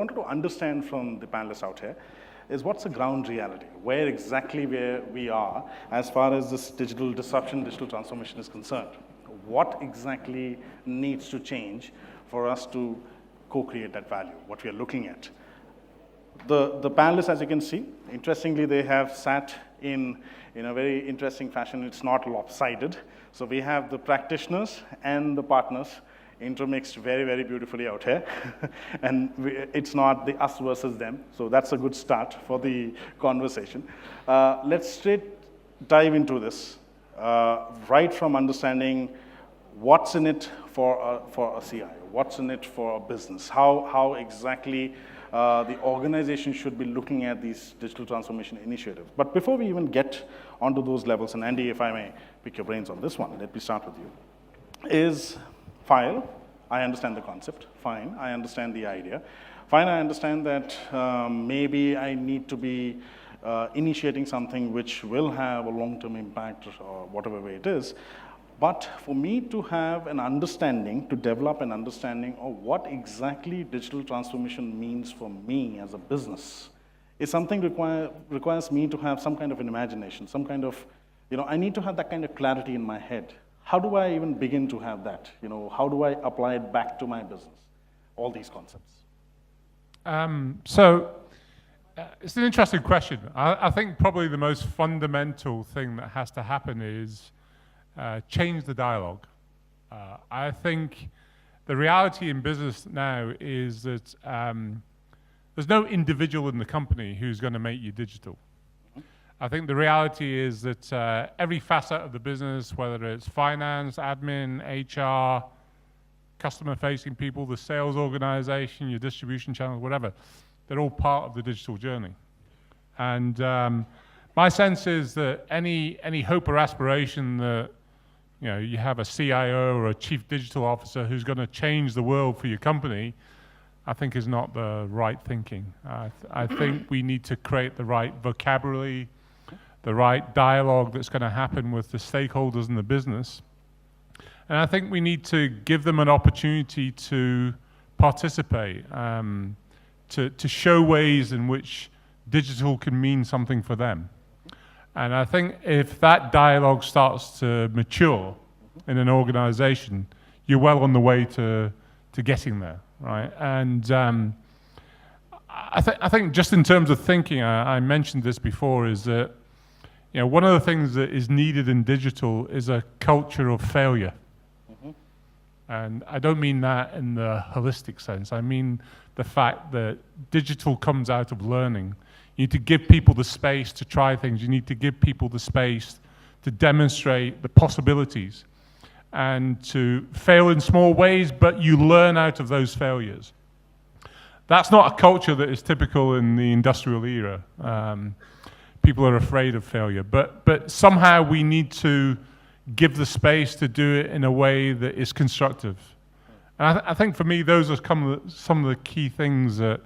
wanted to understand from the panelists out here is what's the ground reality? Where exactly we are as far as this digital disruption, digital transformation is concerned? What exactly needs to change for us to co-create that value, what we are looking at? The panelists, as you can see, interestingly, they have sat in a very interesting fashion. It's not lopsided. So we have the practitioners and the partners intermixed very, very beautifully out here. And it's not the us versus them. So that's a good start for the conversation. Let's straight dive into this, right from understanding what's in it for a CIO, what's in it for a business, how exactly the organization should be looking at these digital transformation initiatives. But before we even get onto those levels, and Andy, if I may pick your brains on this one, let me start with you, is file. I understand the concept, fine. I understand the idea. Fine, I understand that maybe I need to be initiating something which will have a long-term impact or whatever way it is. But for me to have an understanding, to develop an understanding of what exactly digital transformation means for me as a business, is something requires me to have some kind of an imagination, some kind of, I need to have that kind of clarity in my head. How do I even begin to have that? How do I apply it back to my business? All these concepts. It's an interesting question. I think probably the most fundamental thing that has to happen is change the dialogue. I think the reality in business now is that there's no individual in the company who's going to make you digital. I think the reality is that every facet of the business, whether it's finance, admin, HR, customer-facing people, the sales organization, your distribution channels, whatever, they're all part of the digital journey. And my sense is that any hope or aspiration that you have a CIO or a chief digital officer who's going to change the world for your company, I think is not the right thinking. I think we need to create the right vocabulary, the right dialogue that's going to happen with the stakeholders in the business. And I think we need to give them an opportunity to participate, to show ways in which digital can mean something for them. And I think if that dialogue starts to mature in an organization, you're well on the way to getting there, right? And I think just in terms of thinking, I mentioned this before, is that one of the things that is needed in digital is a culture of failure. And I don't mean that in the holistic sense. I mean the fact that digital comes out of learning. You need to give people the space to try things. You need to give people the space to demonstrate the possibilities and to fail in small ways, but you learn out of those failures. That's not a culture that is typical in the industrial era. People are afraid of failure, but somehow we need to give the space to do it in a way that is constructive. And I think for me, those are some of the key things that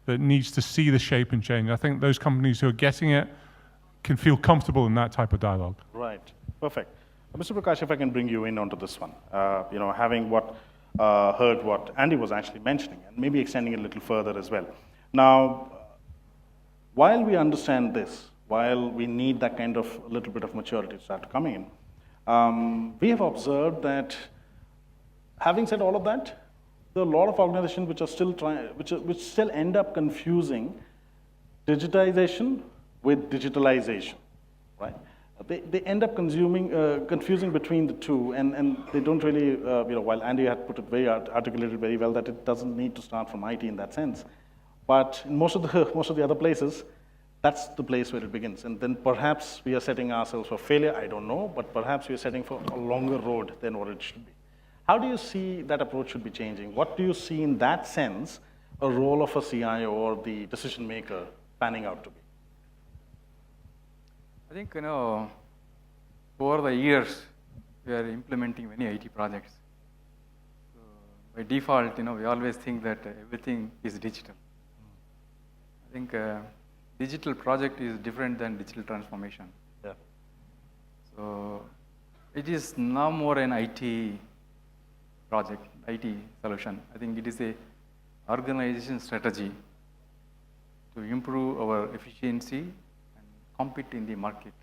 needs to see the shape and change. I think those companies who are getting it can feel comfortable in that type of dialogue. Right, perfect. Mr. Prakash, if I can bring you in onto this one, having heard what Andy was actually mentioning, and maybe extending it a little further as well. Now, while we understand this, while we need that kind of a little bit of maturity to start coming in, we have observed that, having said all of that, there are a lot of organizations which are still which still end up confusing digitization with digitalization, right? They end up confusing between the two, and they don't really, while Andy had put it articulated very well that it doesn't need to start from IT in that sense, but in most of the other places, that's the place where it begins. And then perhaps we are setting ourselves for failure, I don't know, but perhaps we are setting for a longer road than what it should be. How do you see that approach should be changing? What do you see in that sense a role of a CIO or the decision maker panning out to be? I think, over the years, we are implementing many IT projects. So by default, we always think that everything is digital. I think digital project is different than digital transformation. Yeah. So it is now more an IT project, IT solution. I think it is a organization strategy to improve our efficiency and compete in the market.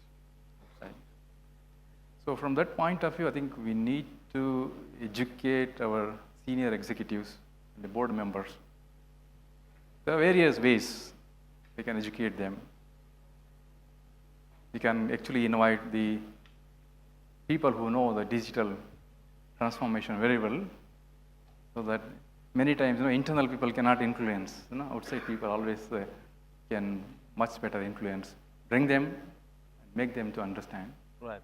So from that point of view, I think we need to educate our senior executives and the board members. There are various ways we can educate them. We can actually invite the people who know the digital transformation very well, so that many times, internal people cannot influence. Outside people always can much better influence. Bring them and make them to understand. Right.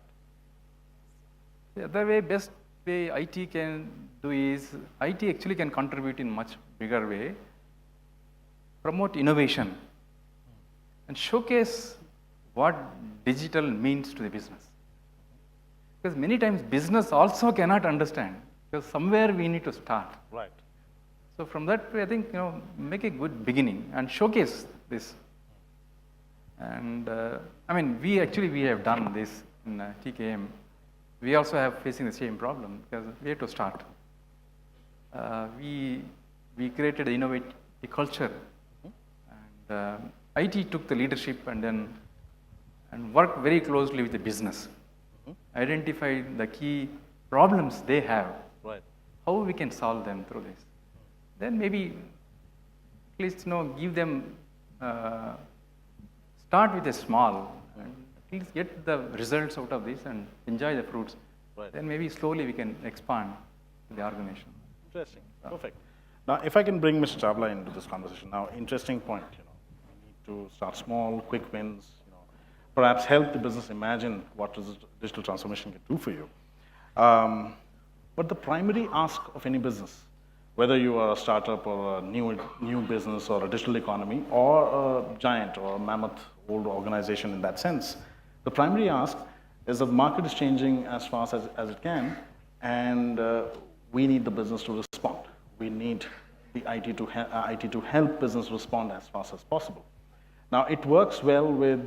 The other way, best way IT can do is, IT actually can contribute in much bigger way, promote innovation, and showcase what digital means to the business. Because many times business also cannot understand, because somewhere we need to start. Right. So from that way, I think, make a good beginning and showcase this. And we have done this in TKM. We also have facing the same problem because we had to start. We created an innovative culture, and IT took the leadership and worked very closely with the business, identified the key problems they have, Right. how we can solve them through this. Then maybe at least give them start with a small, and at least get the results out of this and enjoy the fruits. Right. Then maybe slowly we can expand to the organization. Interesting. Perfect. Now, if I can bring Mr. Chawla into this conversation. Now, interesting point. We need to start small, quick wins. Perhaps help the business imagine what digital transformation can do for you. But the primary ask of any business, whether you are a startup or a new business or a digital economy or a giant or a mammoth old organization in that sense, the primary ask is that the market is changing as fast as it can, and we need the business to respond. We need the IT to help business respond as fast as possible. Now, it works well with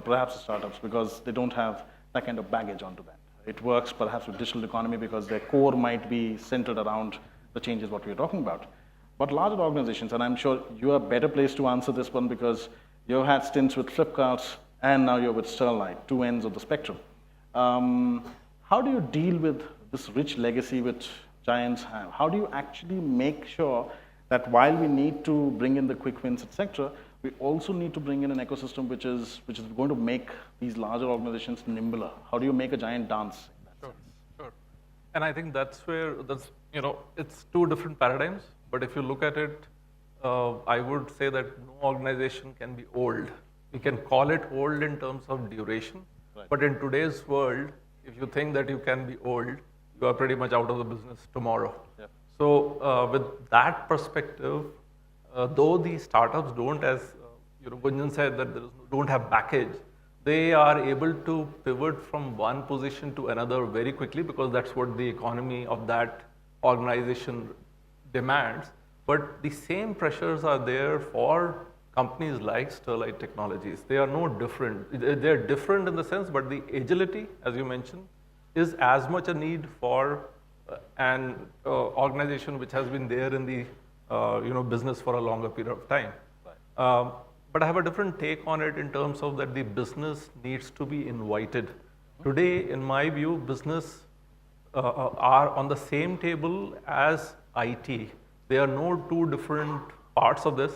perhaps startups because they don't have that kind of baggage onto that. It works perhaps with digital economy because their core might be centered around the changes what we're talking about. But larger organizations, and I'm sure you are better placed to answer this one because you've had stints with Flipkarts and now you're with Sterlite, two ends of the spectrum. How do you deal with this rich legacy which giants have? How do you actually make sure that while we need to bring in the quick wins, etc., we also need to bring in an ecosystem which is going to make these larger organizations nimbler? How do you make a giant dance? Sure. And I think that's where it's two different paradigms. But if you look at it, I would say that no organization can be old. We can call it old in terms of duration. Right. But in today's world, if you think that you can be old, you are pretty much out of the business tomorrow. Yep. So with that perspective, though these startups don't, as Gunjan said, that don't have baggage, they are able to pivot from one position to another very quickly because that's what the economy of that organization demands. But the same pressures are there for companies like Sterlite Technologies. They are no different. They're different in the sense, but the agility, as you mentioned, is as much a need for an organization which has been there in the business for a longer period of time. Right. But I have a different take on it in terms of that the business needs to be invited. Today, in my view, business are on the same table as IT. There are no two different parts of this.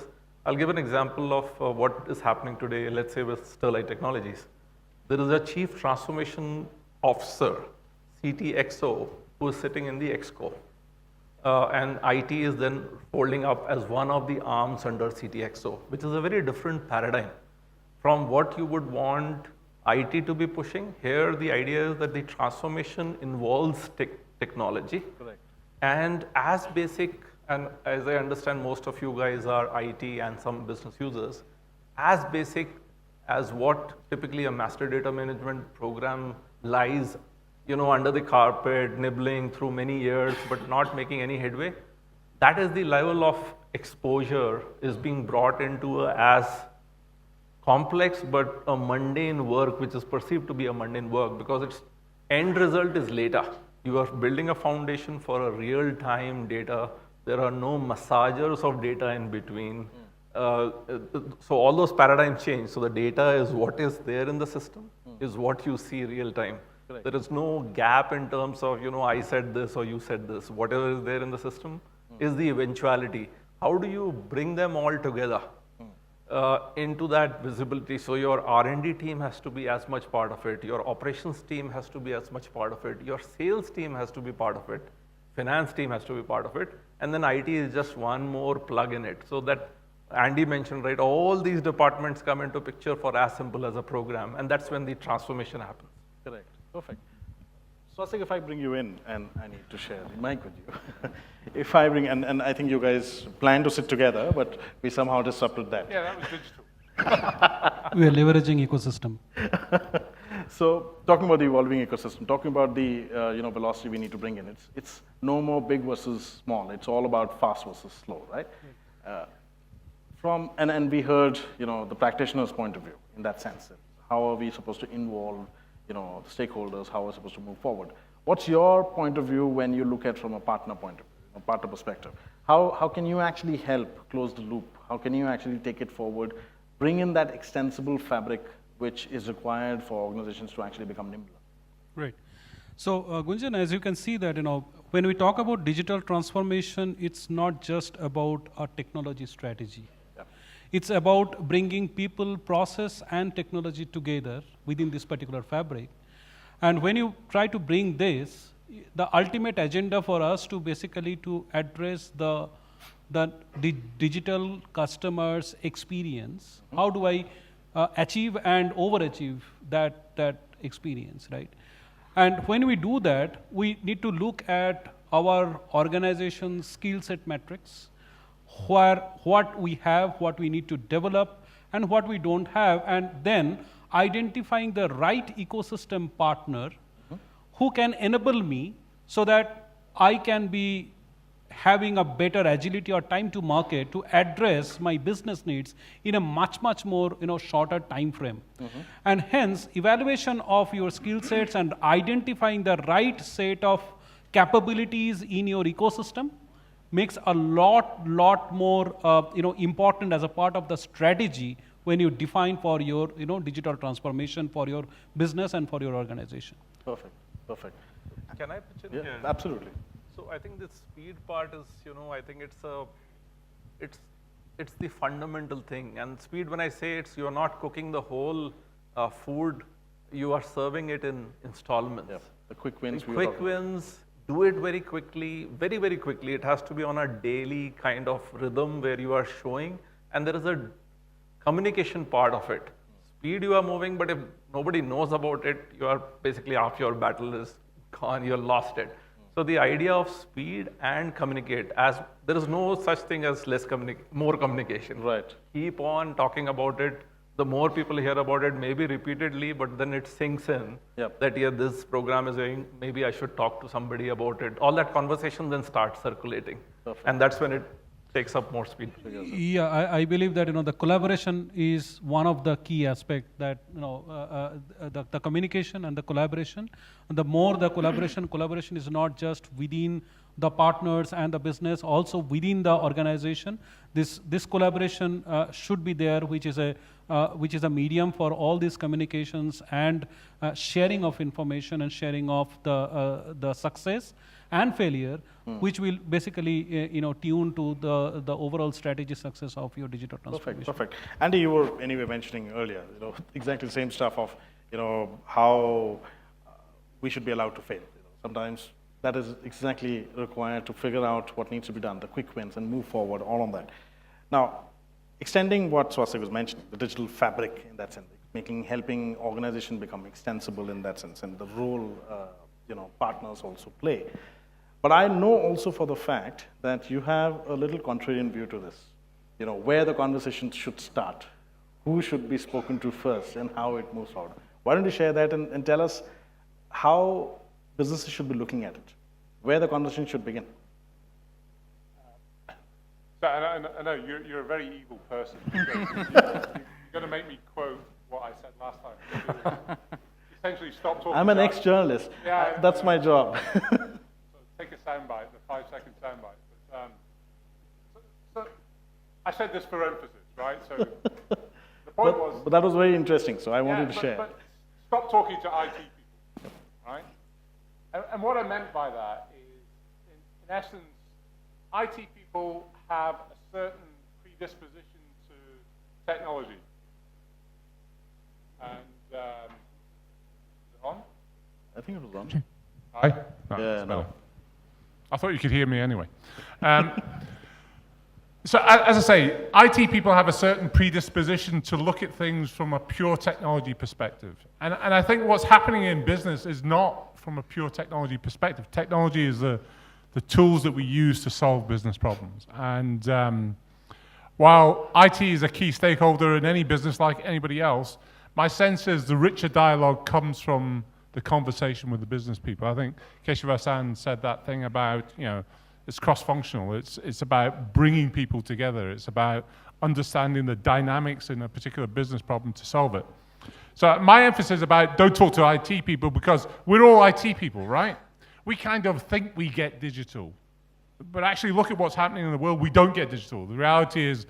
I'll give an example of what is happening today, let's say with Sterlite Technologies. There is a Chief Transformation Officer, CTXO, who is sitting in the ExCo. And IT is then folding up as one of the arms under CTXO, which is a very different paradigm from what you would want IT to be pushing. Here, the idea is that the transformation involves technology. Correct. And as basic, and as I understand, most of you guys are IT and some business users, as basic as what typically a master data management program lies under the carpet, nibbling through many years, but not making any headway. That is the level of exposure is being brought into as complex, but a mundane work, which is perceived to be a mundane work because its end result is later. You are building a foundation for a real-time data. There are no massagers of data in between. so all those paradigms change. So the data is what is there in the system, is what you see real time. Correct. There is no gap in terms of, I said this or you said this. Whatever is there in the system is the eventuality. How do you bring them all together into that visibility? So your R&D team has to be as much part of it. Your operations team has to be as much part of it. Your sales team has to be part of it. Finance team has to be part of it. And then IT is just one more plug in it. So that Andy mentioned, right, all these departments come into picture for as simple as a program. And that's when the transformation happens. Correct. Perfect. Swastik, if I bring you in, and I need to share the mic with you. If I bring, and I think you guys planned to sit together, but we somehow disrupted that. Yeah, that was digital. We are leveraging ecosystem. So talking about the evolving ecosystem, talking about the velocity we need to bring in, it's no more big versus small. It's all about fast versus slow, right? And we heard the practitioner's point of view in that sense. How are we supposed to involve the stakeholders? How are we supposed to move forward? What's your point of view when you look at from a partner point of view, a partner perspective? How can you actually help close the loop? How can you actually take it forward, bring in that extensible fabric which is required for organizations to actually become nimbler? Right. So Gunjan, as you can see that when we talk about digital transformation, it's not just about a technology strategy. Yeah. It's about bringing people, process, and technology together within this particular fabric. And when you try to bring this, the ultimate agenda for us to basically to address the digital customers experience, how do I achieve and overachieve that experience, right? And when we do that, we need to look at our organization skill set metrics, what we have, what we need to develop, and what we don't have, and then identifying the right ecosystem partner who can enable me so that I can be having a better agility or time to market to address my business needs in a much more shorter time frame. And hence evaluation of your skill sets and identifying the right set of capabilities in your ecosystem makes a lot more important as a part of the strategy when you define for your digital transformation for your business and for your organization. Perfect. Can I pitch in Yeah, here? absolutely. So I think the speed part is, I think it's the fundamental thing. And speed, when I say you're not cooking the whole food, you are serving it in installments. Yeah. The quick wins. The quick wins, do it very quickly, very quickly. It has to be on a daily kind of rhythm where you are showing, and there is a communication part of it. Speed, you are moving, but if nobody knows about it, you are basically half your battle is gone, you're lost it. So the idea of speed and communicate, as there is no such thing as more communication. Right. Keep on talking about it. The more people hear about it, maybe repeatedly, but then it sinks in Yep. that this program is going, maybe I should talk to somebody about it. All that conversation then starts circulating. Perfect. And that's when it takes up more speed. Yeah, I believe that the collaboration is one of the key aspects that the communication and the collaboration. The more the collaboration is not just within the partners and the business, also within the organization. This collaboration should be there, which is a medium for all these communications and sharing of information and sharing of the success and failure, which will basically tune to the overall strategy success of your digital transformation. Perfect. Andy, you were anyway mentioning earlier, exactly the same stuff of how we should be allowed to fail. Sometimes that is exactly required to figure out what needs to be done, the quick wins, and move forward, all on that. Now, extending what Swastik was mentioning, the digital fabric in that sense, helping organization become extensible in that sense, and the role partners also play. But I know also for the fact that you have a little contrarian view to this, where the conversation should start, who should be spoken to first, and how it moves forward. Why don't you share that and tell us how businesses should be looking at it, where the conversation should begin? So, I know you're a very evil person. You're going to make me quote what I said last time. Essentially, stop talking. I'm an ex-journalist. Yeah, That's my job. So take a soundbite, the 5-second soundbite. So I said this for emphasis, right? So the point was... But that was very interesting, so I wanted to share. But stop talking to IT people, right? And what I meant by that is, in essence, IT people have a certain predisposition to technology. And, is it on? I think it was on. Hi? No, Yeah, it's no. better. I thought you could hear me anyway. So as I say, IT people have a certain predisposition to look at things from a pure technology perspective. And I think what's happening in business is not from a pure technology perspective. Technology is the tools that we use to solve business problems. And while IT is a key stakeholder in any business like anybody else, my sense is the richer dialogue comes from the conversation with the business people. I think Keshava-san said that thing about, it's cross-functional. It's about bringing people together. It's about understanding the dynamics in a particular business problem to solve it. So my emphasis is about don't talk to IT people because we're all IT people, right? We kind of think we get digital. But actually look at what's happening in the world. We don't get digital. The reality is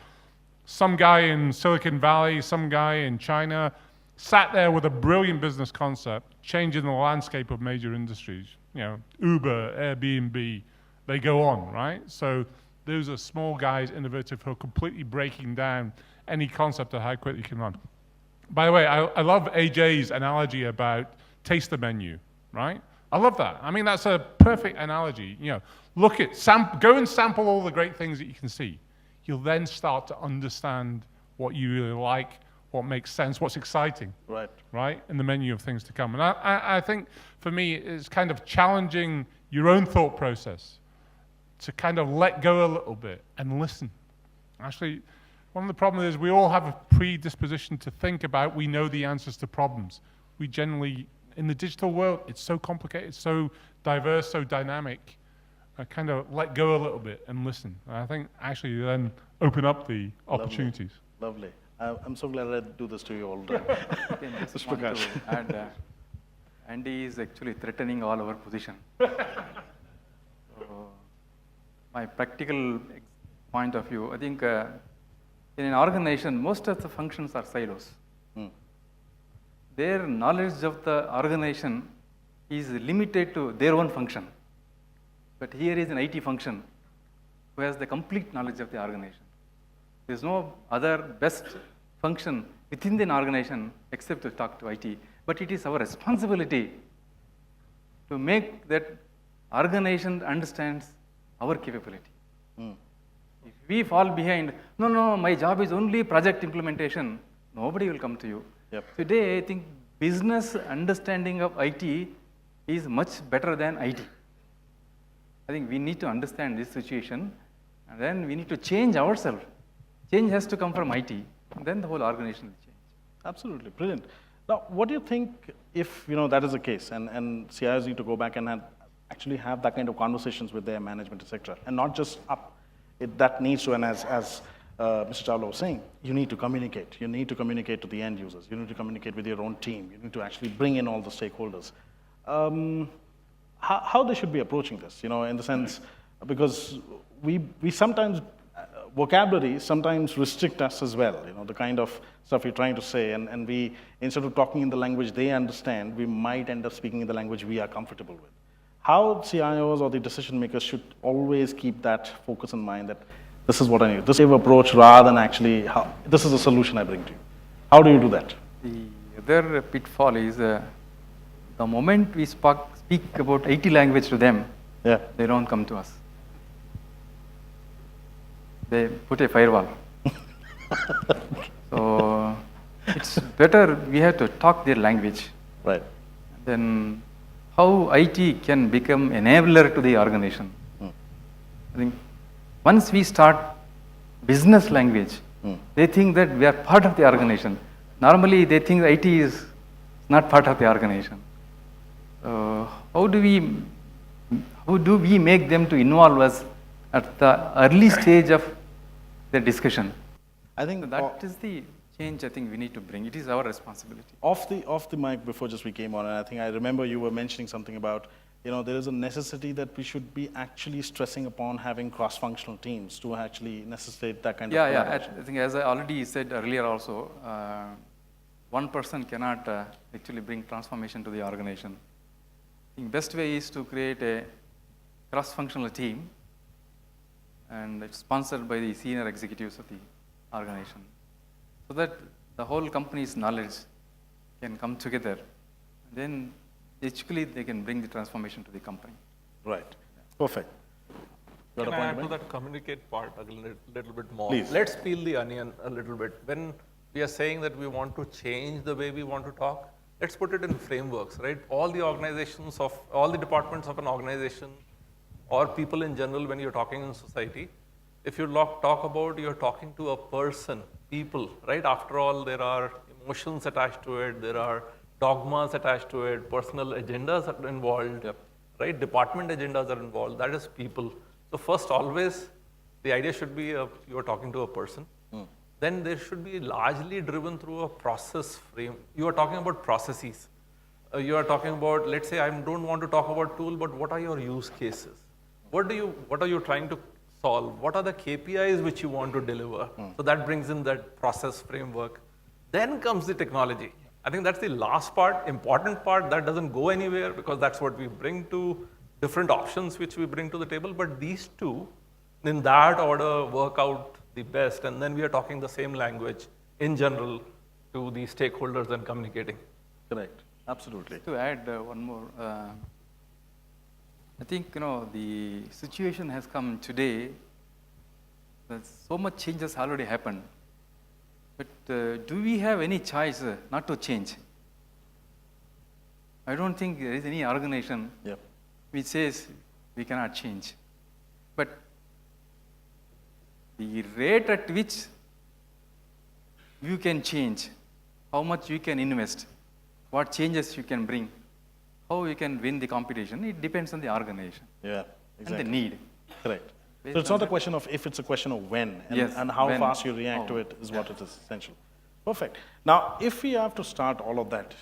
some guy in Silicon Valley, some guy in China sat there with a brilliant business concept, changing the landscape of major industries. Uber, Airbnb, they go on, right? So those are small guys, innovative, who are completely breaking down any concept of how quickly you can run. By the way, I love Ajay's analogy about taste the menu, right? I love that. I mean, that's a perfect analogy. Look at, go and sample all the great things that you can see. You'll then start to understand what you really like, what makes sense, what's exciting, right, in the menu of things to come. And I think, for me, it's kind of challenging your own thought process to kind of let go a little bit and listen. Actually, one of the problems is we all have a predisposition to think about we know the answers to problems. We generally, in the digital world, it's so complicated, so diverse, so dynamic. I kind of let go a little bit and listen. And I think actually then open up the opportunities. Lovely. I'm so glad I do this to you all the time. Just want to add, Andy is actually threatening all our position. So, my practical point of view, I think in an organization, most of the functions are silos. Their knowledge of the organization is limited to their own function. But here is an IT function who has the complete knowledge of the organization. There's no other best function within the organization except to talk to IT. But it is our responsibility to make that organization understands our capability. If we fall behind, no, my job is only project implementation, nobody will come to you. Today, I think business understanding of IT is much better than IT. I think we need to understand this situation, and then we need to change ourselves. Change has to come from IT, and then the whole organization will change. Absolutely, brilliant. Now, what do you think if that is the case, and CIOs need to go back and actually have that kind of conversations with their management, etc., and not just up. That needs to, and as Mr. Chawla was saying, you need to communicate. You need to communicate to the end users. You need to communicate with your own team. You need to actually bring in all the stakeholders. How they should be approaching this, in the sense, because we sometimes, vocabulary sometimes restrict us as well, the kind of stuff we're trying to say, and we, instead of talking in the language they understand, we might end up speaking in the language we are comfortable with. How CIOs or the decision makers should always keep that focus in mind that this is what I need, this approach rather than actually, this is a solution I bring to you. How do you do that? The other pitfall is the moment we speak about IT language to them, they don't come to us. They put a firewall. So it's better we have to talk their language. Right. Then how IT can become enabler to the organization. I think once we start business language, they think that we are part of the organization. Normally they think IT is not part of the organization. How do we make them to involve us at the early stage of the discussion? I think that is the change I think we need to bring. It is our responsibility. Off the mic before just we came on, and I think I remember you were mentioning something about there is a necessity that we should be actually stressing upon having cross-functional teams to actually necessitate that kind of collaboration. I think as I already said earlier also, one person cannot actually bring transformation to the organization. I think best way is to create a cross-functional team, and it's sponsored by the senior executives of the organization, so that the whole company's knowledge can come together. Then actually they can bring the transformation to the company. Right. Perfect. Got a Can I point add to to make? that communicate part a little bit more? Please. Let's peel the onion a little bit. When we are saying that we want to change the way we want to talk, let's put it in frameworks, right? All the organizations of, all the departments of an organization or people in general when you're talking in society, if you talk about you're talking to a person, people, right? After all, there are emotions attached to it, there are dogmas attached to it, personal agendas are involved, right? Department agendas are involved, that is people. So first, always, the idea should be you're talking to a person. Then there should be largely driven through a process frame. You are talking about processes. You are talking about, let's say, I don't want to talk about tool, but what are your use cases? What are you trying to solve? What are the KPIs which you want to deliver? So that brings in that process framework. Then comes the technology. I think that's the last part, important part, that doesn't go anywhere because that's what we bring to different options which we bring to the table. But these two, in that order, work out the best. And then we are talking the same language in general to the stakeholders and communicating. Correct. Absolutely. To add one more, I think the situation has come today that so much changes already happened. But do we have any choice not to change? I don't think there is any organization which says we cannot change. But the rate at which you can change, how much you can invest, what changes you can bring, how you can win the competition, it depends on the organization Exactly. and the need. Correct. Based So it's on not a that. question of if, it's a question of when, and, Yes, and how when. fast you react to it is what it is essential. Perfect. Now, if we have to start all of that,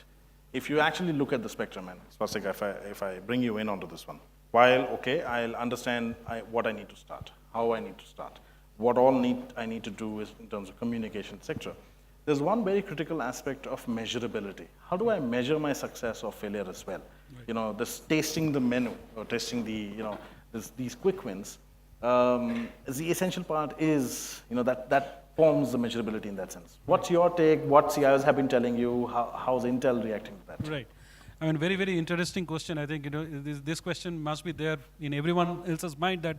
if you actually look at the spectrum, and Swastik, if I bring you in onto this one, while, okay, I'll understand what I need to start, how I need to start, what all I need to do is in terms of communication, etc. There's one very critical aspect of measurability. How do I measure my success or failure as well? Right. This tasting the menu or tasting the, these quick wins, the essential part is, that forms the measurability in that sense. What's your take? What CIOs have been telling you? How's Intel reacting to that? Right. I mean, very, very interesting question. I think, this question must be there in everyone else's mind that,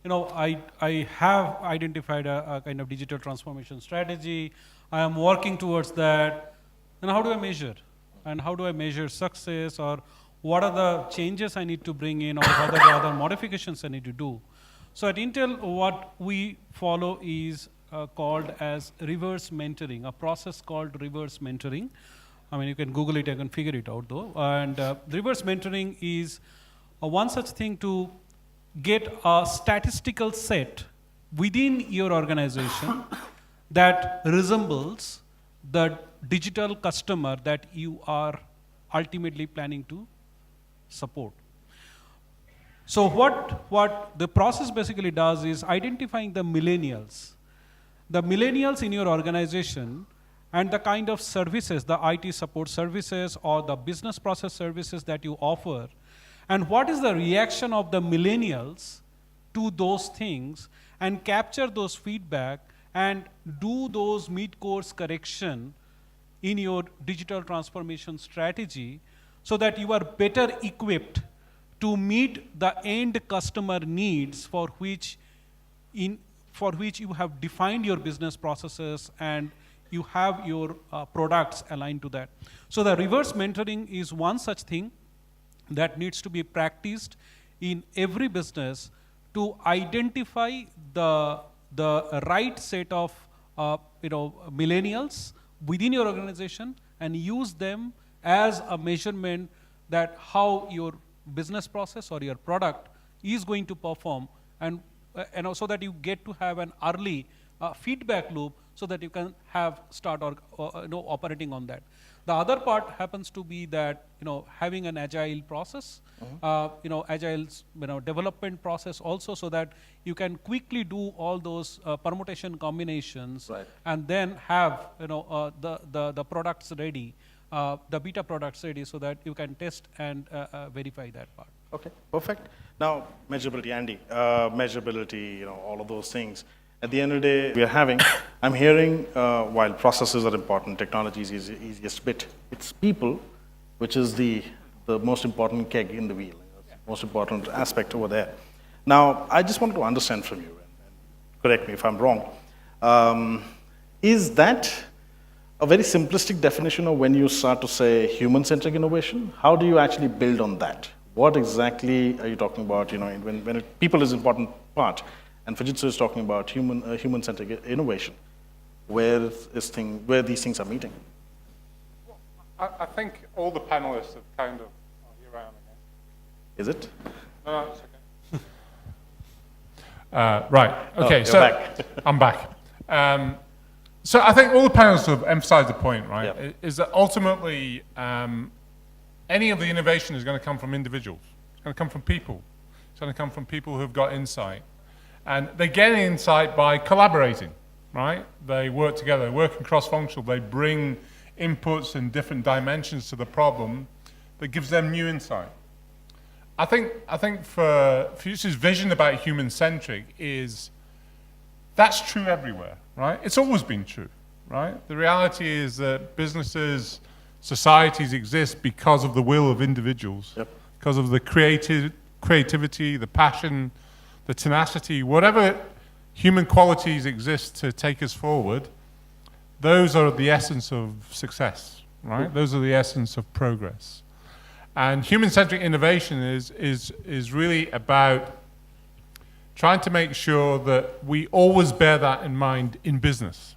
I have identified a kind of digital transformation strategy. I am working towards that. And how do I measure? And how do I measure success? Or what are the changes I need to bring in? Or what are the other modifications I need to do? So at Intel, what we follow is called as reverse mentoring, a process called reverse mentoring. I mean, you can Google it, you can figure it out though. And reverse mentoring is one such thing to get a statistical set within your organization that resembles the digital customer that you are ultimately planning to support. So what the process basically does is identifying the millennials in your organization and the kind of services, the IT support services or the business process services that you offer, and what is the reaction of the millennials to those things, and capture those feedback and do those mid-course correction in your digital transformation strategy so that you are better equipped to meet the end customer needs for which you have defined your business processes and you have your products aligned to that. So the reverse mentoring is one such thing that needs to be practiced in every business to identify the right set of millennials within your organization and use them as a measurement that how your business process or your product is going to perform, and also that you get to have an early feedback loop so that you can have start or operating on that. The other part happens to be that having an agile process, agile development process also, so that you can quickly do all those permutation combinations, Right. and then have the products ready, the beta products ready, so that you can test and verify that part. Okay, perfect. Now, measurability, Andy, measurability, all of those things. At the end of the day, I'm hearing, while processes are important, technology is the easiest bit. It's people, which is the most important keg in the wheel, most important aspect over there. Now, I just wanted to understand from you, and correct me if I'm wrong, is that a very simplistic definition of when you start to say human-centric innovation? How do you actually build on that? What exactly are you talking about, when people is an important part, and Fujitsu is talking about human-centric innovation, where these things are meeting? I think all the panelists have kind of... Are you around again? Is it? No, it's okay. Right, okay, you're so back. I'm back. So I think all the panelists have emphasized the point, right? Yeah. Is that ultimately any of the innovation is going to come from individuals. It's going to come from people. It's going to come from people who've got insight. And they get insight by collaborating, right? They work together, working cross-functional. They bring inputs and different dimensions to the problem that gives them new insight. I think for Fujitsu's vision about human-centric is that's true everywhere, right? It's always been true, right? The reality is that businesses, societies exist because of the will of individuals, Yep. because of the creativity, the passion, the tenacity, whatever human qualities exist to take us forward, those are the essence of success, right? Those are the essence of progress. And human-centric innovation is really about trying to make sure that we always bear that in mind in business.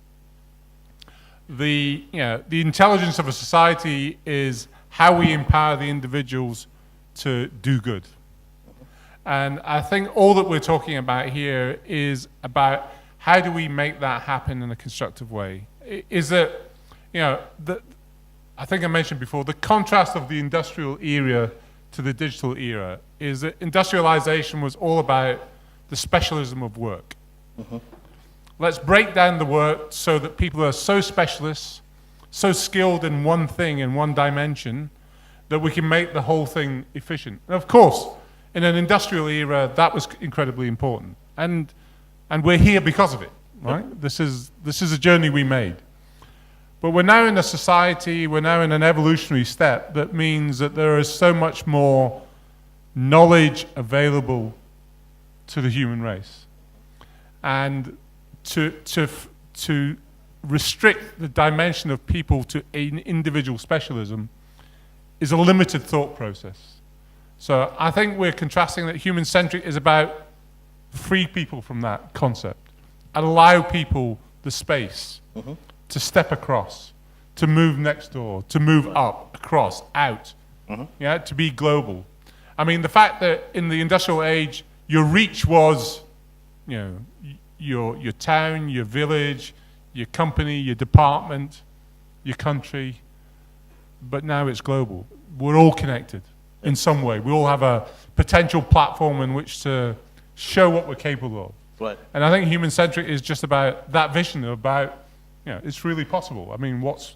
The intelligence of a society is how we empower the individuals to do good. And I think all that we're talking about here is about how do we make that happen in a constructive way. Is that, I think I mentioned before, the contrast of the industrial era to the digital era is that industrialization was all about the specialism of work. Mm-hmm. Let's break down the work so that people are so specialists, so skilled in one thing, in one dimension, that we can make the whole thing efficient. And of course, in an industrial era, that was incredibly important. And we're here because of it, right? Yep. This is a journey we made. But we're now in a society, we're now in an evolutionary step that means that there is so much more knowledge available to the human race. And to restrict the dimension of people to an individual specialism is a limited thought process. So I think we're contrasting that human-centric is about free people from that concept and allow people the space to step across, to move next door, to move up, across, out, to be global. I mean, the fact that in the industrial age, your reach was, your town, your village, your company, your department, your country, but now it's global. We're all connected in some way. We all have a potential platform in which to show what we're capable of. Right. And I think human-centric is just about that vision about, it's really possible. I mean, what's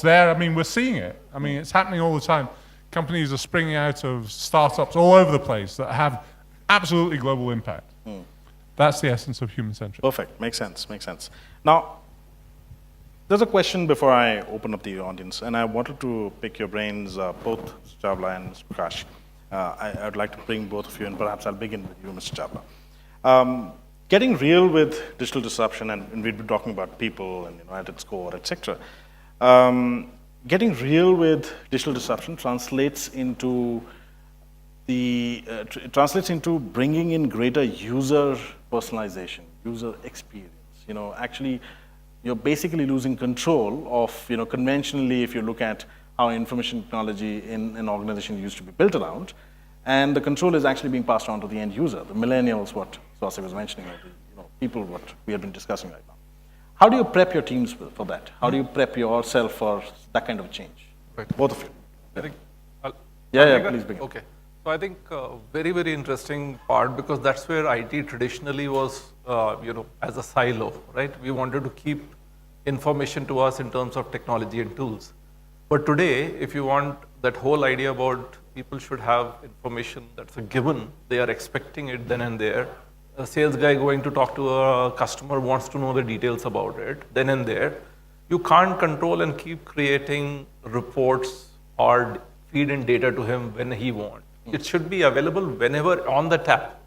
there? I mean, we're seeing it. I mean, it's happening all the time. Companies are springing out of startups all over the place that have absolutely global impact. That's the essence of human-centric. Perfect. Makes sense. Now, there's a question before I open up the audience, and I wanted to pick your brains, both Mr. Chawla and Mr. Prakash. I'd like to bring both of you in. Perhaps I'll begin with you, Mr. Chawla. Getting real with digital disruption, and we've been talking about people and at its core, etc. Getting real with digital disruption translates into bringing in greater user personalization, user experience. Actually, you're basically losing control of, conventionally, if you look at how information technology in an organization used to be built around, and the control is actually being passed on to the end user, the millennials, what Swastik was mentioning, people, what we have been discussing right now. How do you prep your teams for that? How do you prep yourself for that kind of change? Right. Both of you. I think Please begin. Okay. So I think very, very interesting part, because that's where IT traditionally was, as a silo, right? We wanted to keep information to us in terms of technology and tools. But today, if you want that whole idea about people should have information that's a given, they are expecting it then and there. A sales guy going to talk to a customer wants to know the details about it then and there. You can't control and keep creating reports or feed in data to him when he wants. It should be available whenever on the tap.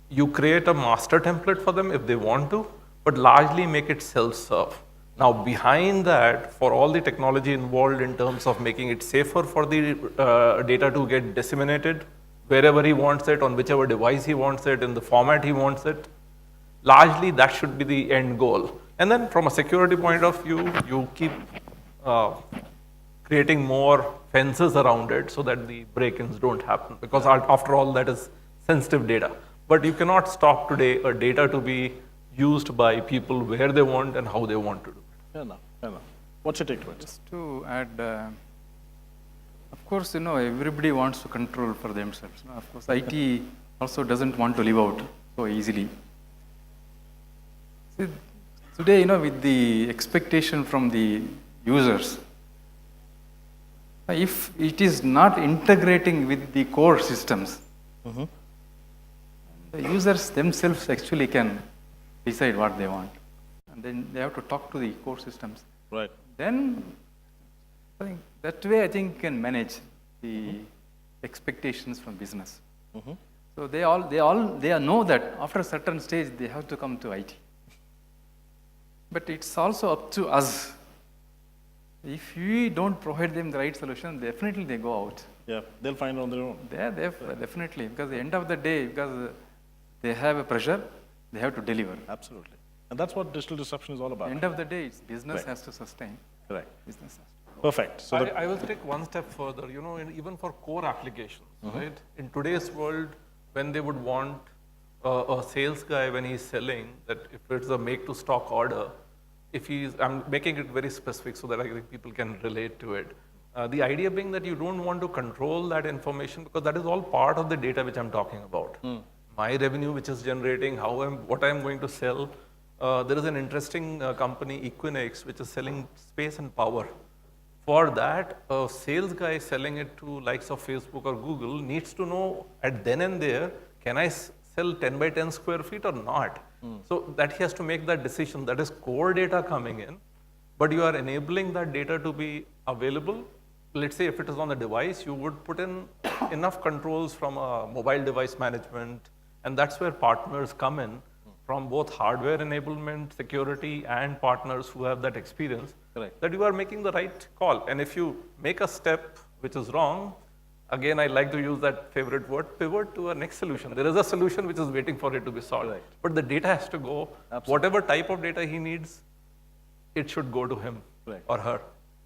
You create a master template for them if they want to, but largely make it self-serve. Now, behind that, for all the technology involved in terms of making it safer for the data to get disseminated, wherever he wants it, on whichever device he wants it, in the format he wants it, largely that should be the end goal. And then from a security point of view, you keep creating more fences around it so that the break-ins don't happen, because after all, that is sensitive data. But you cannot stop today a data to be used by people where they want and how they want to do it. Fair enough. What's your take to it? Just to add, of course, everybody wants to control for themselves. Of course, IT also doesn't want to live out so easily. See, today, with the expectation from the users, if it is not integrating with the core systems, the users themselves actually can decide what they want. And then they have to talk to the core systems. Right. Then, I think that way, can manage the expectations from business. So they all know that after a certain stage, they have to come to IT. But it's also up to us. If we don't provide them the right solution, definitely they go out. Yeah, they'll find it on their own. Definitely, because at the end of the day, because they have a pressure, they have to deliver. Absolutely. And that's what digital disruption is all about. At the end of the day, it's business has to sustain. Correct. Business has to. Perfect. So I will take one step further, even for core applications, right? In today's world, when they would want a sales guy, when he's selling, that if it's a make to stock order, I'm making it very specific so that I think people can relate to it. The idea being that you don't want to control that information, because that is all part of the data which I'm talking about. My revenue which is generating, what I'm going to sell. There is an interesting company, Equinix, which is selling space and power. For that, a sales guy selling it to likes of Facebook or Google needs to know at then and there, can I sell 10 by 10 square feet or not? So that he has to make that decision. That is core data coming in, but you are enabling that data to be available. Let's say if it is on the device, you would put in enough controls from a mobile device management, and that's where partners come in from both hardware enablement, security, and partners who have that experience. Correct. That you are making the right call. And if you make a step which is wrong, again, I like to use that favorite word, pivot to a next solution. There is a solution which is waiting for it to be solved. Right. But the data has to go, whatever type of data he needs, it should go to him or her.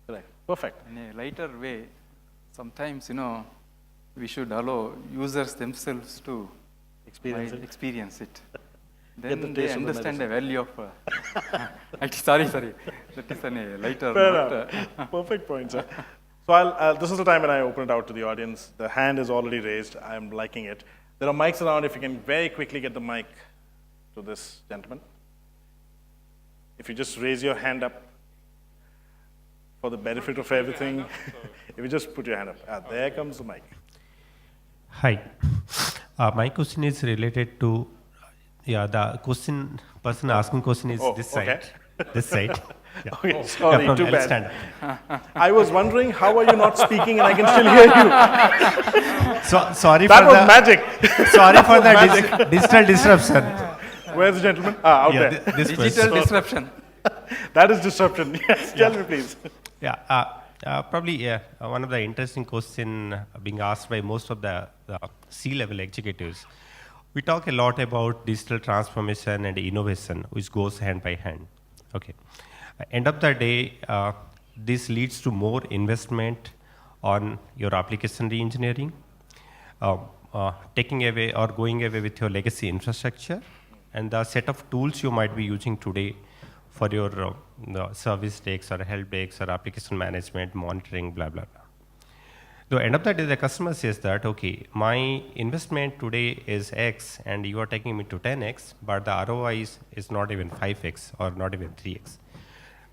Correct. Perfect. In a lighter way, sometimes, we should allow users themselves to experience it. Then they understand the value of sorry. That is a lighter note. Perfect point, sir. So this is the time when I open it out to the audience. The hand is already raised. I'm liking it. There are mics around. If you can very quickly get the mic to this gentleman. If you just raise your hand up for the benefit of everything. If you just put your hand up. There comes the mic. Hi. My question is related to, the person asking question is this side. This side. Yeah. Okay, sorry, too bad. Stand up. I was wondering, how are you not speaking and I can still hear you? Sorry That for was the magic. sorry for the digital disruption. Where's the gentleman? Out there. This Digital disruption. That is disruption. Yes, tell me please. Probably one of the interesting question being asked by most of the C-level executives. We talk a lot about digital transformation and innovation, which goes hand by hand. Okay. End of the day, this leads to more investment on your application re-engineering, taking away or going away with your legacy infrastructure, and the set of tools you might be using today for your the service decks or help decks or application management, monitoring, blah, blah, blah. The end of the day, the customer says that, okay, my investment today is X and you are taking me to 10X, but the ROI is not even 5X or not even 3X.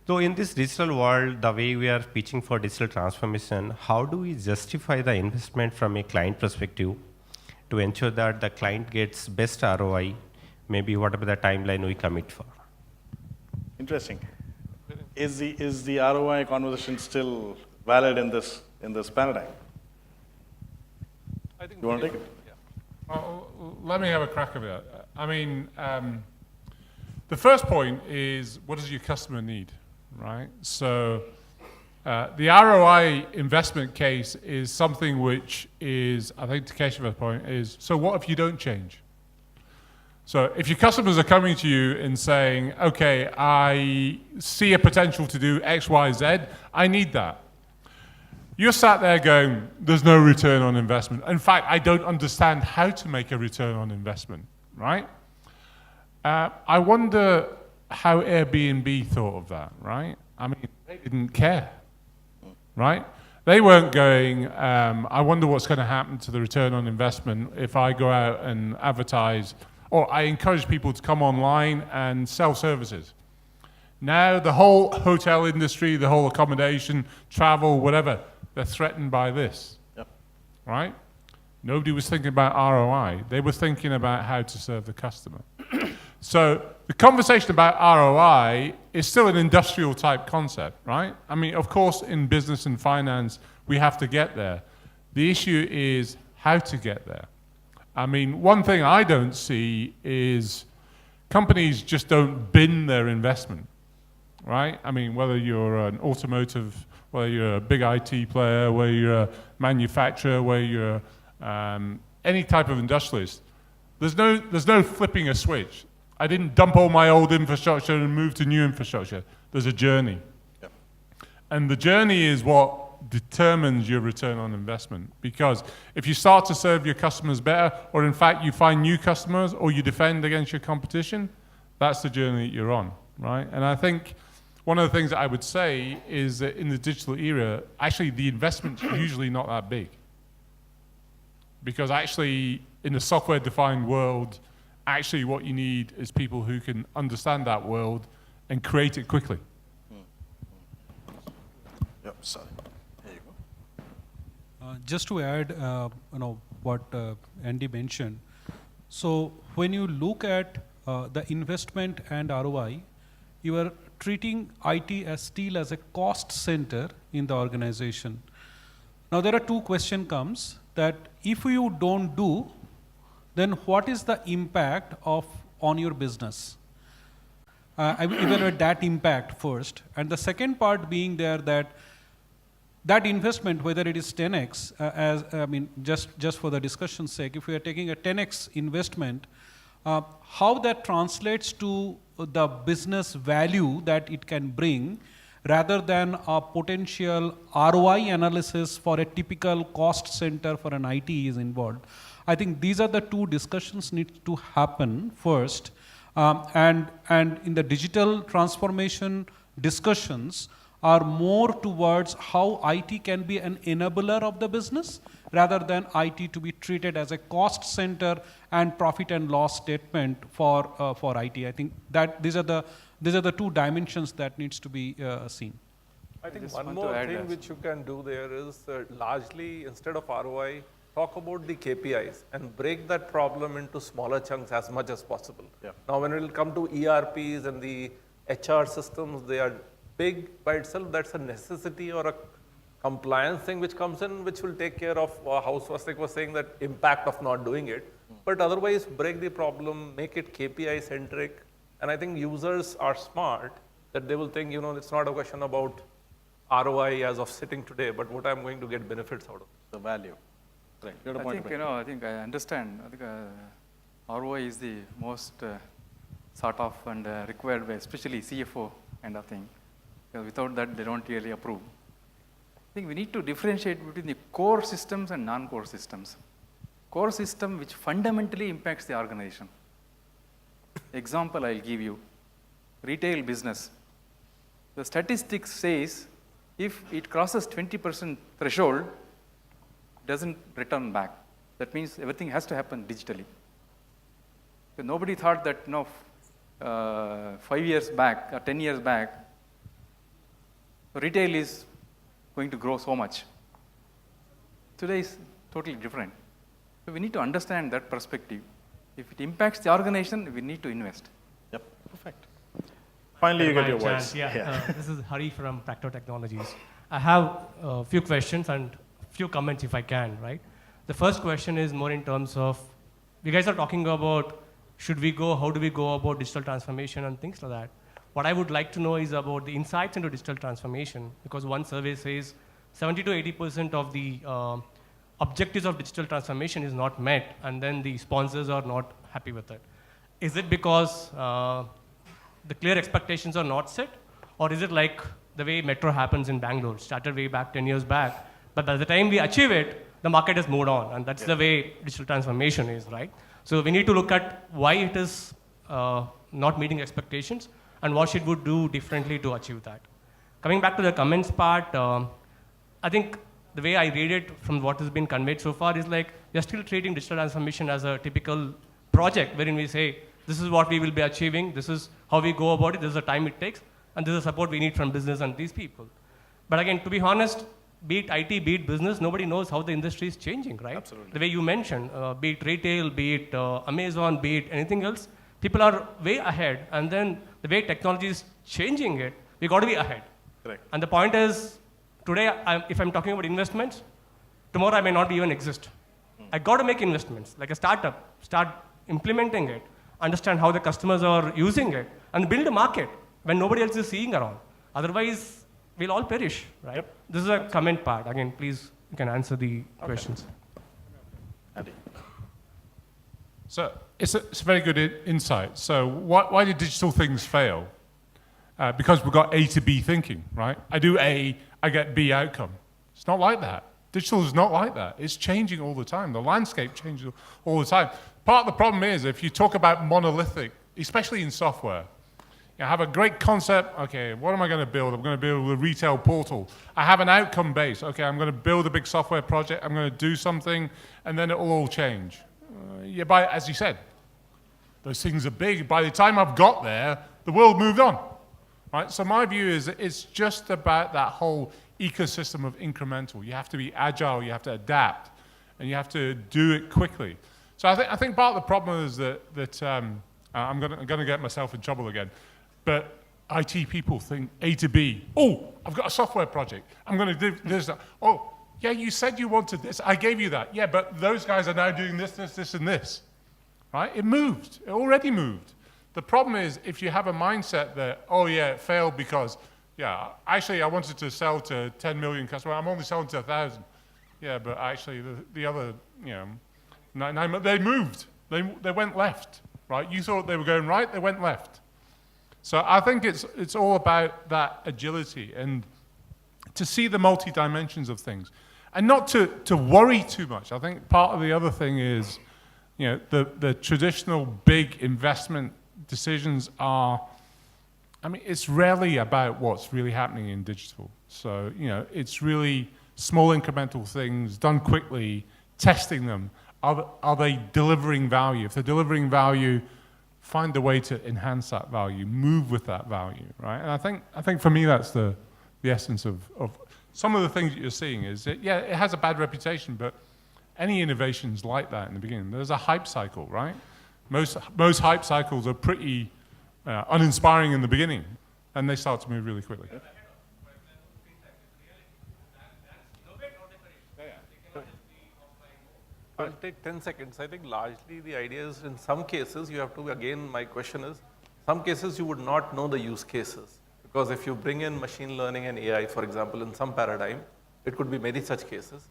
So in this digital world, the way we are pitching for digital transformation, how do we justify the investment from a client perspective to ensure that the client gets best ROI, maybe whatever the timeline we commit for? Interesting. Is the ROI conversation still valid in this paradigm? I think You want to take it? let me have a crack of it. I mean, the first point is, what does your customer need, right? So the ROI investment case is something which is, I think to Keshava's point, is, so what if you don't change? So if your customers are coming to you and saying, okay, I see a potential to do X, Y, Z, I need that. You're sat there going, there's no return on investment. In fact, I don't understand how to make a return on investment, right? I wonder how Airbnb thought of that, right? I mean, they didn't care, right? They weren't going, I wonder what's going to happen to the return on investment if I go out and advertise, or I encourage people to come online and sell services. Now the whole hotel industry, the whole accommodation, travel, whatever, they're threatened by this, right? Nobody was thinking about ROI. They were thinking about how to serve the customer. So the conversation about ROI is still an industrial type concept, right? I mean, of course, in business and finance, we have to get there. The issue is how to get there. I mean, one thing I don't see is companies just don't bin their investment, right? I mean, whether you're an automotive, whether you're a big IT player, whether you're a manufacturer, whether you're any type of industrialist, there's no flipping a switch. I didn't dump all my old infrastructure and move to new infrastructure. There's a journey. Yep. And the journey is what determines your return on investment. Because if you start to serve your customers better, or in fact you find new customers, or you defend against your competition, that's the journey that you're on, right? And I think one of the things that I would say is that in the digital era, actually the investment's usually not that big. Because actually, in a software-defined world, actually what you need is people who can understand that world and create it quickly. Yep, sorry. There you go. Just to add, what Andy mentioned. So when you look at the investment and ROI, you are treating IT as still as a cost center in the organization. Now there are two questions comes that if you don't do, then what is the impact on your business? I will evaluate that impact first. And the second part being there that investment, whether it is 10x, just for the discussion's sake, if we are taking a 10x investment, how that translates to the business value that it can bring, rather than a potential ROI analysis for a typical cost center for an IT is involved. I think these are the two discussions need to happen first. And in the digital transformation discussions are more towards how IT can be an enabler of the business rather than IT to be treated as a cost center and profit and loss statement for IT. I think that these are the two dimensions that needs to be seen. I think one more thing which you can do there is largely instead of ROI, talk about the KPIs and break that problem into smaller chunks as much as possible. Yeah. Now, when it will come to ERPs and the HR systems, they are big by itself. That's a necessity or a compliance thing which comes in, which will take care of how Swastik was saying that impact of not doing it. But otherwise, break the problem, make it KPI centric. And I think users are smart that they will think, it's not a question about ROI as of sitting today, but what I'm going to get benefits out of. The value. Right. I think I understand. I think ROI is the most sort of and required by especially CFO kind of thing. Because without that, they don't really approve. I think we need to differentiate between the core systems and non-core systems. Core system which fundamentally impacts the organization. Example I'll give you. retail business, the statistics says if it crosses 20% threshold, doesn't return back. That means everything has to happen digitally. So nobody thought that 5 years back or 10 years back, retail is going to grow so much. Today is totally different. So we need to understand that perspective. If it impacts the organization, we need to invest. Yep, perfect. Finally, you get your Chance. voice. Yeah, this is Hari from Practo Technologies. I have a few questions and a few comments if I can, right? The first question is more in terms of, you guys are talking about how do we go about digital transformation and things like that. What I would like to know is about the insights into digital transformation, because one survey says 70 to 80% of the objectives of digital transformation is not met, and then the sponsors are not happy with it. Is it because the clear expectations are not set, or is it like the way metro happens in Bangalore, started way back 10 years back, but by the time we achieve it, the market has moved on, and that's the way digital transformation is, right? So we need to look at why it is not meeting expectations and what should we do differently to achieve that. Coming back to the comments part, I think the way I read it from what has been conveyed so far is like we are still treating digital transformation as a typical project wherein we say, this is what we will be achieving, this is how we go about it, this is the time it takes, and this is the support we need from business and these people. But again, to be honest, be it IT, be it business, nobody knows how the industry is changing, right? Absolutely. The way you mentioned, be it retail, be it Amazon, be it anything else, people are way ahead, and then the way technology is changing it, we got to be ahead. Correct. And the point is, today, if I'm talking about investments, tomorrow I may not even exist. I got to make investments, like a startup, start implementing it, understand how the customers are using it, and build a market when nobody else is seeing around. Otherwise, we'll all perish, right? Yep. This is a comment part. Again, please, you can answer the questions. Andy. So it's a very good insight. So why did digital things fail? Because we've got A to B thinking, right? I do A, I get B outcome. It's not like that. Digital is not like that. It's changing all the time. The landscape changes all the time. Part of the problem is if you talk about monolithic, especially in software, I have a great concept. Okay, what am I going to build? I'm going to build a retail portal. I have an outcome base. Okay, I'm going to build a big software project. I'm going to do something, and then it will all change. As you said, those things are big. By the time I've got there, the world moved on. Right? So my view is it's just about that whole ecosystem of incremental. You have to be agile. You have to adapt, and you have to do it quickly. So I think part of the problem is that I'm going to get myself in trouble again. But IT people think A to B. Oh, I've got a software project. I'm going to do this. Oh, yeah, you said you wanted this. I gave you that. Yeah, but those guys are now doing this, and this. Right? It moved. It already moved. The problem is if you have a mindset that, oh, yeah, it failed because, yeah, actually I wanted to sell to 10 million customers. I'm only selling to 1,000. Yeah, but actually the other, 9, they moved. They went left. Right? You thought they were going right. They went left. So I think it's all about that agility and to see the multi-dimensions of things and not to worry too much. I think part of the other thing is, the traditional big investment decisions it's rarely about what's really happening in digital. So, it's really small incremental things done quickly, testing them. Are they delivering value? If they're delivering value, find a way to enhance that value, move with that value, right? And I think for me that's the essence of some of the things that you're seeing is it has a bad reputation, but any innovation's like that in the beginning. There's a hype cycle, right? Most hype cycles are pretty uninspiring in the beginning, and they start to move really quickly. I'll take 10 seconds. I think largely the idea is in some cases you have to, again, my question is, some cases you would not know the use cases. Because if you bring in machine learning and AI, for example, in some paradigm, it could be many such cases.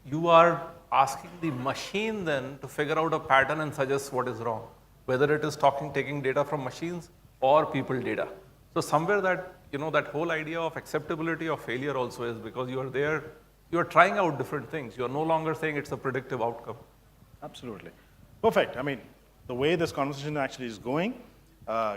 You are asking the machine then to figure out a pattern and suggest what is wrong, whether it is taking data from machines or people data. So somewhere that, that whole idea of acceptability of failure also is because you are there, you are trying out different things. You are no longer saying it's a predictive outcome. Absolutely. Perfect. I mean, the way this conversation actually is going,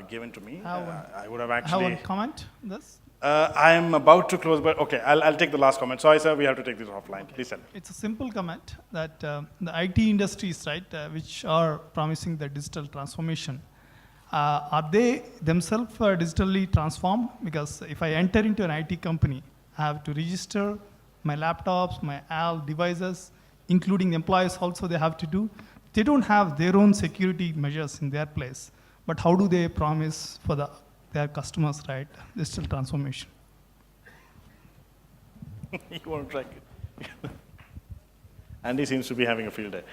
given to me. Have one- I would have Have actually. one comment on this? I am about to close, but okay, I'll take the last comment. Sorry, sir, we have to take this offline. Please tell me. It's a simple comment that the IT industries, right, which are promising the digital transformation, are they themselves digitally transformed? Because if I enter into an IT company, I have to register my laptops, my all devices, including employees also they have to do. They don't have their own security measures in their place. But how do they promise for their customers, right, digital transformation? You want to try it? Andy seems to be having a field day.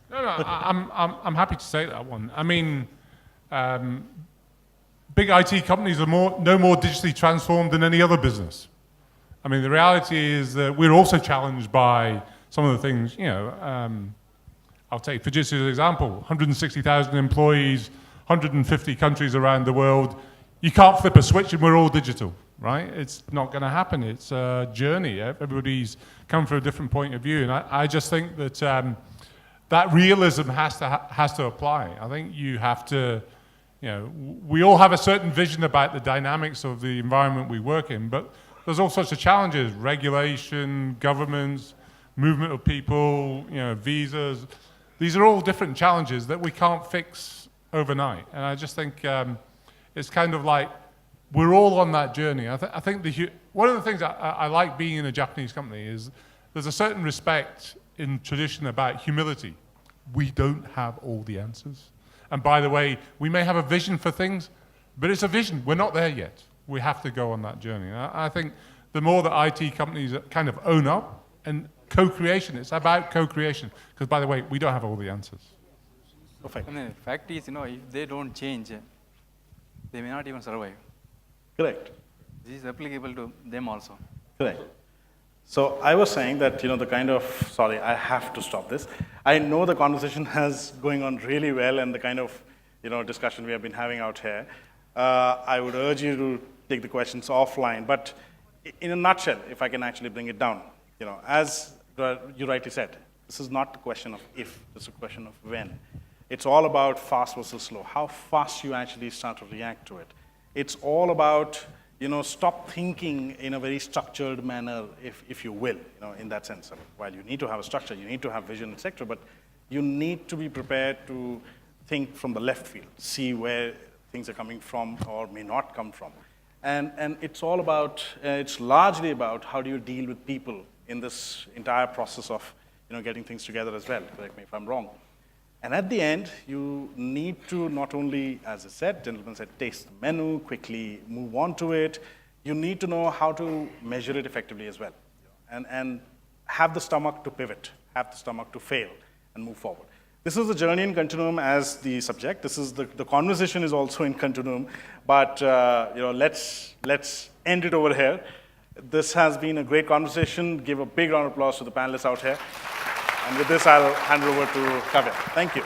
No, I'm happy to say that one. I mean, big IT companies are no more digitally transformed than any other business. I mean, the reality is that we're also challenged by some of the things, I'll take Fujitsu as an example, 160,000 employees, 150 countries around the world. You can't flip a switch and we're all digital, right? It's not going to happen. It's a journey. Everybody's come from a different point of view. And I just think that that realism has to apply. I think you have to, we all have a certain vision about the dynamics of the environment we work in, but there's all sorts of challenges, regulation, governments, movement of people, visas. These are all different challenges that we can't fix overnight. And I just think it's kind of like we're all on that journey. I think one of the things I like being in a Japanese company is there's a certain respect in tradition about humility. We don't have all the answers. And by the way, we may have a vision for things, but it's a vision. We're not there yet. We have to go on that journey. And I think the more that IT companies kind of own up and co-creation, it's about co-creation. Because by the way, we don't have all the answers. Perfect. And the fact is, if they don't change, they may not even survive. Correct. This is applicable to them also. Correct. So I was saying that, the kind of, sorry, I have to stop this. I know the conversation has going on really well and the kind of, discussion we have been having out here. I would urge you to take the questions offline, but in a nutshell, if I can actually bring it down, as you rightly said, this is not a question of if, it's a question of when. It's all about fast versus slow, how fast you actually start to react to it. It's all about, stop thinking in a very structured manner, if you will, in that sense. I mean, while you need to have a structure, you need to have vision, etc., but you need to be prepared to think from the left field, see where things are coming from or may not come from. And it's all about, it's largely about how do you deal with people in this entire process of, getting things together as well. Correct me if I'm wrong. And at the end, you need to not only, as I said, gentlemen said, taste the menu, quickly move on to it. You need to know how to measure it effectively as well. And have the stomach to pivot, have the stomach to fail and move forward. This is the journey in continuum as the subject. This is the conversation is also in continuum, but let's end it over here. This has been a great conversation. Give a big round of applause to the panelists out here. And with this, I'll hand it over to Kavya. Thank you.